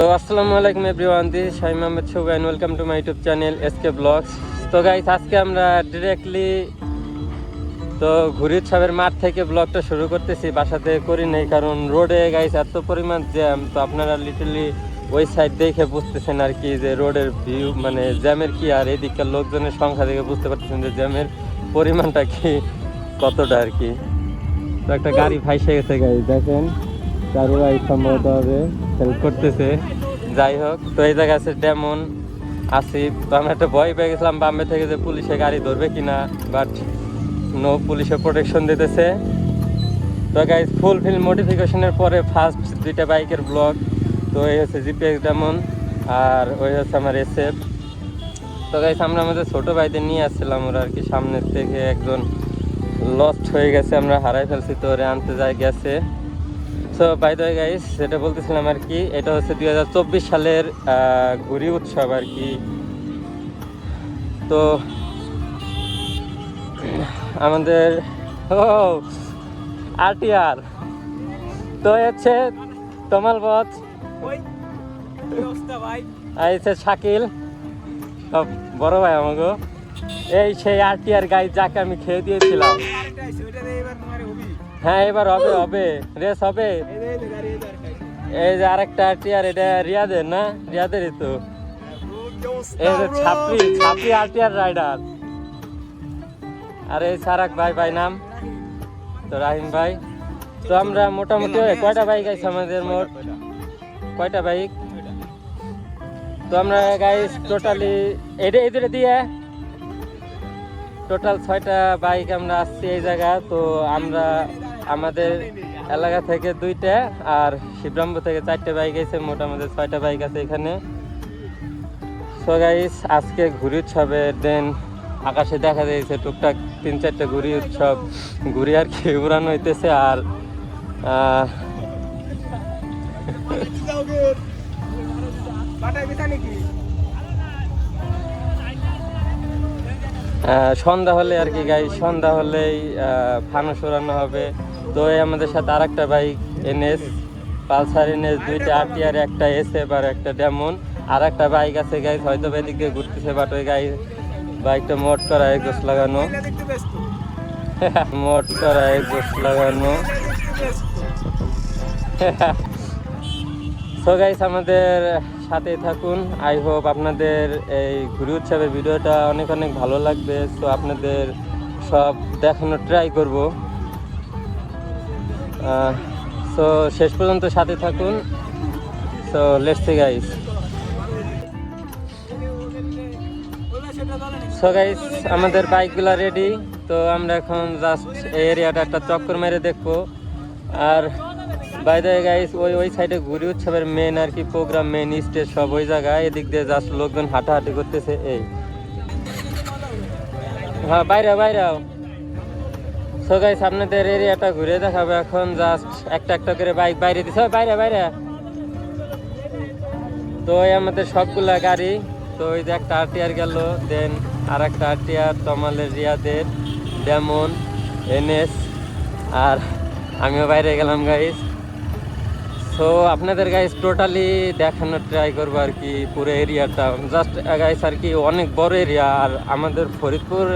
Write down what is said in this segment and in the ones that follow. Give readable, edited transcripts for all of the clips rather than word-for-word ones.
তো আসসালামু আলাইকুম everyone, this is Shaim Ahmed Shuvo and welcome to my YouTube channel SK blogs. তো গাইস, আজকে আমরা ডিরেক্টলি ঘুরি উৎসবের মাঠ থেকে ব্লগটা শুরু করতেছি। বাসাতে করি নাই, কারণ রোডে গাইস এত পরিমাণ জ্যাম। তো আপনারা লিটারলি ওই সাইড দেখে বুঝতেছেন আর কি যে রোডের ভিউ মানে জ্যামের কি, আর এদিককার লোকজনের সংখ্যা দেখে বুঝতে পারতেছেন যে জ্যামের পরিমাণটা কি কতটা আর কি। তো একটা গাড়ি ভাইসে গেছে গাইস, দেখেন কারো সম্ভবত হবে হেল্প করতেছে। যাই হোক, তো এই জায়গায় আছে ডেমন আসিফ। তো আমরা একটা ভয় পেয়ে গেছিলাম বাম্বে থেকে যে পুলিশে গাড়ি ধরবে কিনা, বাট নো, পুলিশে প্রোটেকশন দিতেছে। তো গাইজ ফুলফিল মডিফিকেশনের পরে ফার্স্ট দুইটা বাইকের ব্লগ। তো এই হচ্ছে জিপিএক্স ডেমন আর ওই হচ্ছে আমার এসএফ। তো গাইজ আমরা আমাদের ছোটো ভাইদের নিয়ে আসছিলাম, ওরা আর কি সামনের থেকে একজন লস্ট হয়ে গেছে, আমরা হারাই ফেলছি, তো ওরে আনতে যাই গেছে। So by the way guys, যেটা বলতেছিলাম আর কি, এটা হচ্ছে 2024 সালের ঘুরি উৎসব আর কি। তো আমাদের আরটিআর তো হচ্ছে তমাল বচ, আইছে শাকিল, সব বড় ভাই আমাকে। এই সেই আরটিআর গাইস যাকে আমি খেয়ে দিয়েছিলাম। হ্যাঁ এবার হবে হবে রেস হবে। এই যে আরেকটা আরটিআর, এটা রিয়াদের না, রিয়াদেরই তো। এই যে ছাপড়ি ছাপড়ি আরটিআর রাইডার। আর এই সারাক ভাই, ভাই নাম তো রাহিম ভাই। তো আমরা মোটামুটি কয়টা বাইক আছে আমাদের, মোট কয়টা বাইক? তো আমরা গাইস টোটালি এদের দিয়ে টোটাল 6টা বাইক আমরা আসছি এই জায়গা। তো আমরা আমাদের এলাকা থেকে 2টা আর শিবরামপুর থেকে 4টে বাইক আছে, মোট আমাদের 6টা বাইক আছে এখানে। সো গাইস, আজকে ঘুরি উৎসবের দিন। আকাশে দেখা যাচ্ছে টুকটাক 3-4টে ঘুরি উৎসব ঘুরি আর কি উড়ানো হইতেছে। আর সন্ধ্যা হলে আর কি গাইস, সন্ধ্যা হলেই ফানুস উড়ানো হবে। তো আমাদের সাথে আর একটা বাইক এনএস, পালসার এনএস, 2টা আরটিআর, একটা এসএফ আর একটা ডেমন। আর একটা বাইক আছে গাইস, হয়তো এদিক দিয়ে ঘুরতেছে, বাট ওই বাইকটা মোট করা এক্সস্ট লাগানো, মোট করা এক্সস্ট লাগানো। সো গাইস, আমাদের সাথে থাকুন। আই হোপ আপনাদের এই ঘুরি উৎসবের ভিডিওটা অনেক অনেক ভালো লাগবে। সো আপনাদের সব দেখানোর ট্রাই করব। সো শেষ পর্যন্ত সাথে থাকুন। So let's see guys. So guys, আমাদের বাইকগুলো রেডি। তো আমরা এখন জাস্ট এই এরিয়াটা একটা চক্কর মেরে দেখবো। আর বাই দ্য ওয়ে গাইস, ওই সাইডে ঘুরি উৎসবের মেন আর কি প্রোগ্রাম, মেন স্টেজ সব ওই জায়গায়। এদিক দিয়ে জাস্ট লোকজন হাঁটাহাঁটি করতেছে। এই হ্যাঁ, বাইরে বাইরেও। সো গাইস, আপনাদের এরিয়াটা ঘুরে দেখাবো এখন। জাস্ট একটা একটা করে বাইক বাইরে দিছে, বাইরে বাইরে। তো এই আমাদের সবগুলা গাড়ি। তো ওই যে একটা আরটিআর গেল, দেন আর একটা আরটিআর তমালের, রিয়াদের, ডেমন, এনএস, আর আমিও বাইরে গেলাম গাইস। সো আপনাদের গাইস টোটালি দেখানোর ট্রাই করবো আর কি পুরো এরিয়াটা। জাস্ট গাইস আর কি অনেক বড় এরিয়া। আর আমাদের ফরিদপুর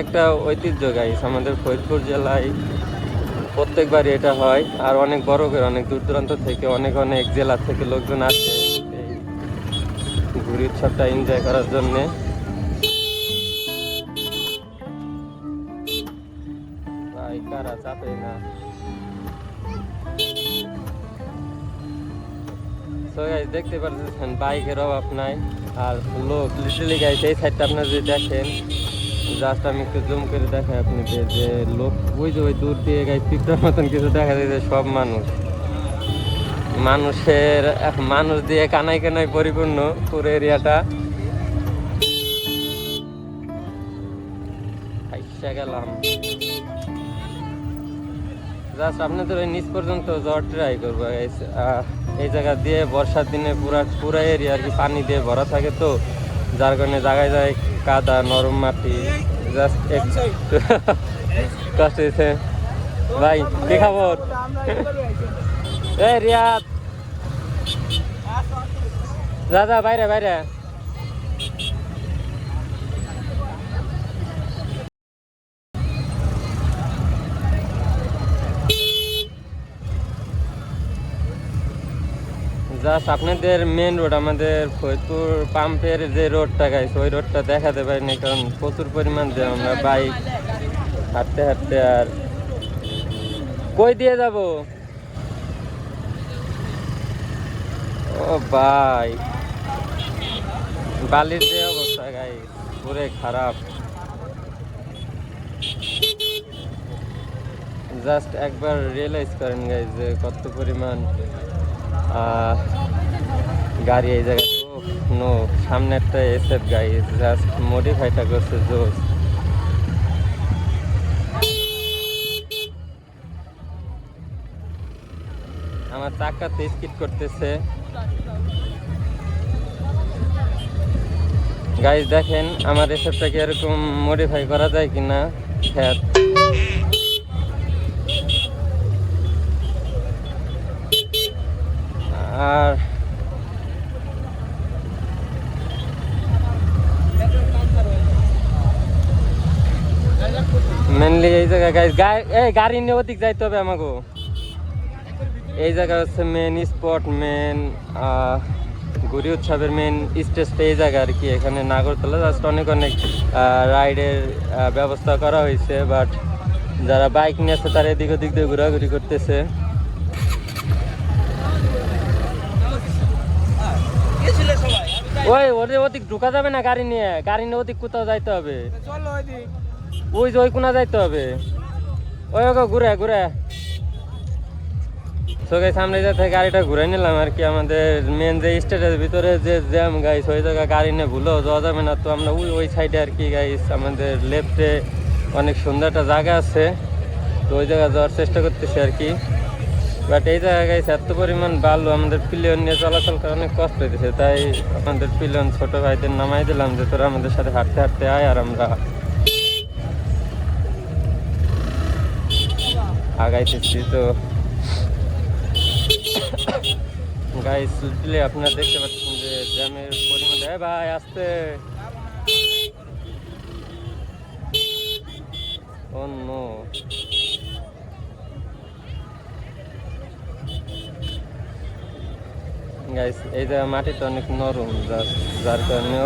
একটা ঐতিহ্য গাইস, আমাদের ফরিদপুর জেলায় প্রত্যেকবারই এটা হয়। আর অনেক বড় করে অনেক দূর দূরান্ত থেকে অনেক অনেক জেলা থেকে লোকজন আসে এই ঘুরি উৎসবটা এনজয় করার জন্যে। ভাই কারা চাপে না। সো গাইস, দেখতে পাচ্ছেন বাইকের অভাব নাই। আর লোক লিটারালি গাইস, এই সাইডটা আপনারা যদি দেখেন, জাস্ট আমি একটু জুম করে দেখাই আপনাদের, যে লোক ওই যে ওই দূর দিয়ে গাইস পিঁপড়ার মতন কিছু দেখা যায়, যে সব মানুষ দিয়ে কানায় কানায় পরিপূর্ণ পুরো এরিয়াটা। গেলাম জাস্ট আপনাদের ওই নিচ পর্যন্ত যাওয়ার ট্রাই করবো। এই জায়গা দিয়ে বর্ষার দিনে পুরা এরিয়া আর কি পানি দিয়ে ভরা থাকে, তো যার কারণে জায়গায় জায়গায় কাদা, নরম মাটি, জাস্ট কষ্ট হয়েছে। ভাই কি খবর? এই রিয়াদ যা যা বাইরে বাইরে। জাস্ট আপনাদের মেন রোড, আমাদের ফরিদপুর পাম্পের যে রোডটা গাইস, ওই রোডটা দেখাতে পারিনি কারণ প্রচুর পরিমাণ যে আমরা বাইক হাঁটতে হাঁটতে। আর কই দিয়ে যাব? ও ভাই, বালির যে অবস্থা গাইস পুরে খারাপ। জাস্ট একবার রিয়েলাইজ করেন গাইস যে কত পরিমাণ গাড়ি এই জায়গায়। নো, সামনে একটা এসএফ গাইস, জাস্ট মডিফাইটা করছে জোস। আমার চাকাতে স্কিড করতেছে গাইস। দেখেন আমার এসএফটাকে এরকম মডিফাই করা যায় কিনা। হ্যাঁ, আর মেনলি এই জায়গায় গাইস গাড়ি নিয়ে ওদিক যাইতে হবে আমাকে। এই জায়গা হচ্ছে মেন স্পট, মেন ঘুরি উৎসবের মেন স্টেজটা এই জায়গা আর কি। এখানে নাগরতলা জাস্ট অনেক অনেক রাইডের ব্যবস্থা করা হয়েছে, বাট যারা বাইক নিয়ে আসছে তারা এদিক ওদিক দিয়ে ঘোরাঘুরি করতেছে। ওই ওদের ওদিক ঢুকা যাবে না গাড়ি নিয়ে, গাড়ি নিয়ে ওদিক কোথাও যাইতে হবে। ওই যে ওই কোনা যাইতে হবে, ওই ঘুরে ঘুরে। তো গাইস আমরা এই জায়গা গাড়িটা ঘুরে নিলাম আর কি। আমাদের মেন যে স্টেটের ভিতরে যে জ্যাম গাইস, ওই জায়গায় গাড়ি নিয়ে ভুলেও যাওয়া যাবে না। তো আমরা ওই সাইডে আর কি গাইস, আমাদের লেফটে অনেক সুন্দর একটা জায়গা আছে, তো ওই জায়গায় যাওয়ার চেষ্টা করতেছি আর কি। বাট এই জায়গায় গাইস এত পরিমাণ বালু, আমাদের পিলিয়ন নিয়ে চলাচল করা অনেক কষ্ট হইতেছে। তাই আমাদের পিলিয়ন ছোট ভাইদের নামাই দিলাম যে তোরা আমাদের সাথে হাঁটতে হাঁটতে আয়, আর আমরা আগাইতেছি। তো গাইস লিটারালি আপনারা দেখতে পাচ্ছেন যে জ্যামের পরিমাণ। ভাই আসতে অন্য গাইস এই জায়গা মাটিটা অনেক নরম, যার কারণে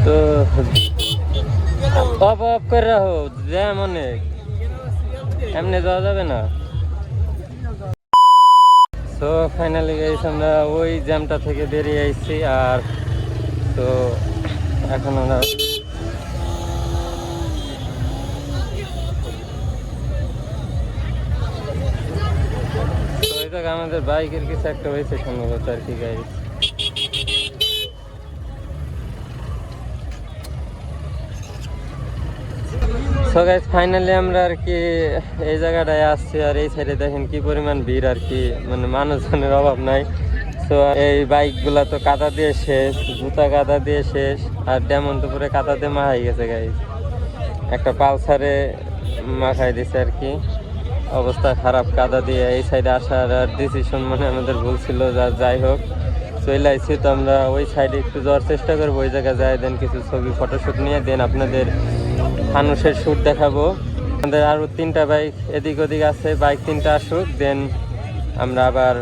তো অফ অফ করে রাখো, জ্যাম অনেক, এমনি যাওয়া যাবে না। তো ফাইনালি গাইস আমরা ওই জ্যামটা থেকে বেরিয়ে আইছি। আর তো এখন আমরা ওই জায়গায় আমাদের বাইকের কিছু একটা হয়েছে সম্ভবত আর কি গাইস। সো গাইস ফাইনালি আমরা আর কি এই জায়গাটায় আসছি। আর এই সাইডে দেখেন কি পরিমাণ ভিড় আর কি, মানে মানুষজনের অভাব নাই। তো এই বাইকগুলা তো কাদা দিয়ে শেষ, জুতা কাদা দিয়ে শেষ, আর ডেমন তো পুরো কাদা দিয়ে মাখাই গেছে গাইস। একটা পালসারে মাখাই দিছে আর কি, অবস্থা খারাপ কাদা দিয়ে। এই সাইডে আসার আর ডিসিশন মানে আমাদের ভুল ছিল। যাই হোক চলে আইছি। তো আমরা ওই সাইডে একটু যাওয়ার চেষ্টা করবো, ওই জায়গায় যাই দেন কিছু ছবি ফটোশ্যুট নিয়ে দেন আপনাদের ফানুসের শ্যুট দেখাবো। আমাদের আরও 3টা বাইক এদিক ওদিক আছে, বাইক 3টা আসুক, দেন আমরা আবার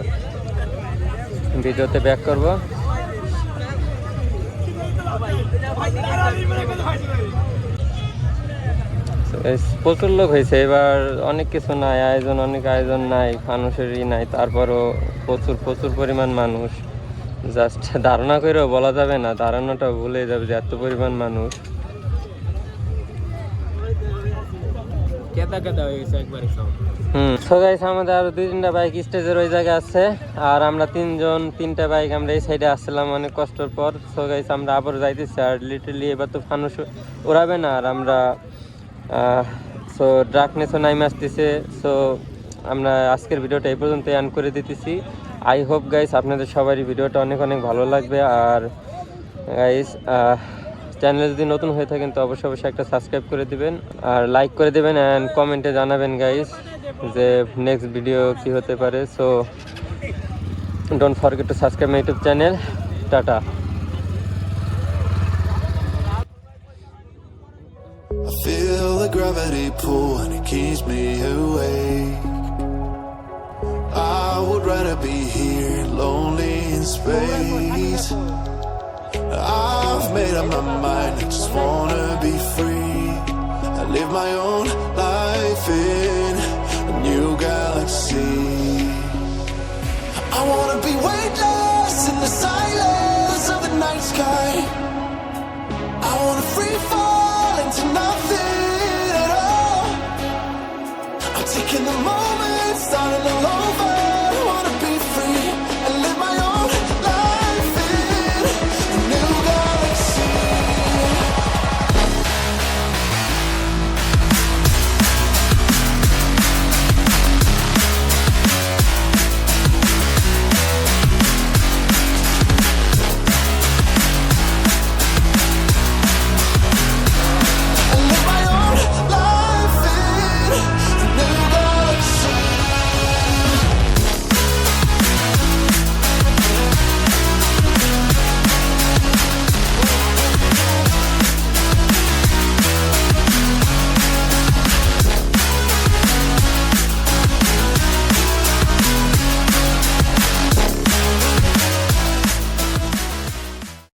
ভিডিওতে ব্যাক করব। প্রচুর লোক হয়েছে এবার, অনেক কিছু নাই, অনেক আয়োজন নাই, ফানুসেরই নাই, তারপরও প্রচুর প্রচুর পরিমাণ মানুষ। জাস্ট ধারণা করেও বলা যাবে না, ধারণাটা ভুলে যাবে যে এত পরিমাণ মানুষ। আমাদের আরো 2-3টা বাইক স্টেজের ওই জায়গায় আছে, আর আমরা 3টা বাইক আমরা এই সাইডে আসছিলাম অনেক কষ্টের পর। সো গাইস আমরা আবার যাইতেছি, আর লিটারলি এবার তো ফানুস উড়াবে না, আর আমরা সো ডার্কনেসও নাইমে আসতেছে। সো আমরা আজকের ভিডিওটা এই পর্যন্ত এন্ড করে দিতেছি। আই হোপ গাইস আপনাদের সবারই ভিডিওটা অনেক অনেক ভালো লাগবে। আর গাইস চ্যানেলে যদি নতুন হয়ে থাকেন তো অবশ্যই অবশ্যই একটা সাবস্ক্রাইব করে দিবেন আর লাইক করে দিবেন অ্যান্ড কমেন্টে জানাবেন গাইস যে নেক্সট ভিডিও কি হতে পারে। So don't forget to subscribe my YouTube channel. Tata. I feel the gravity pull and it keeps me awake. I would rather be here, lonely in space. I've made up my mind, I just wanna be free. I live my own life in a new galaxy. I wanna be weightless in the silence of the night sky.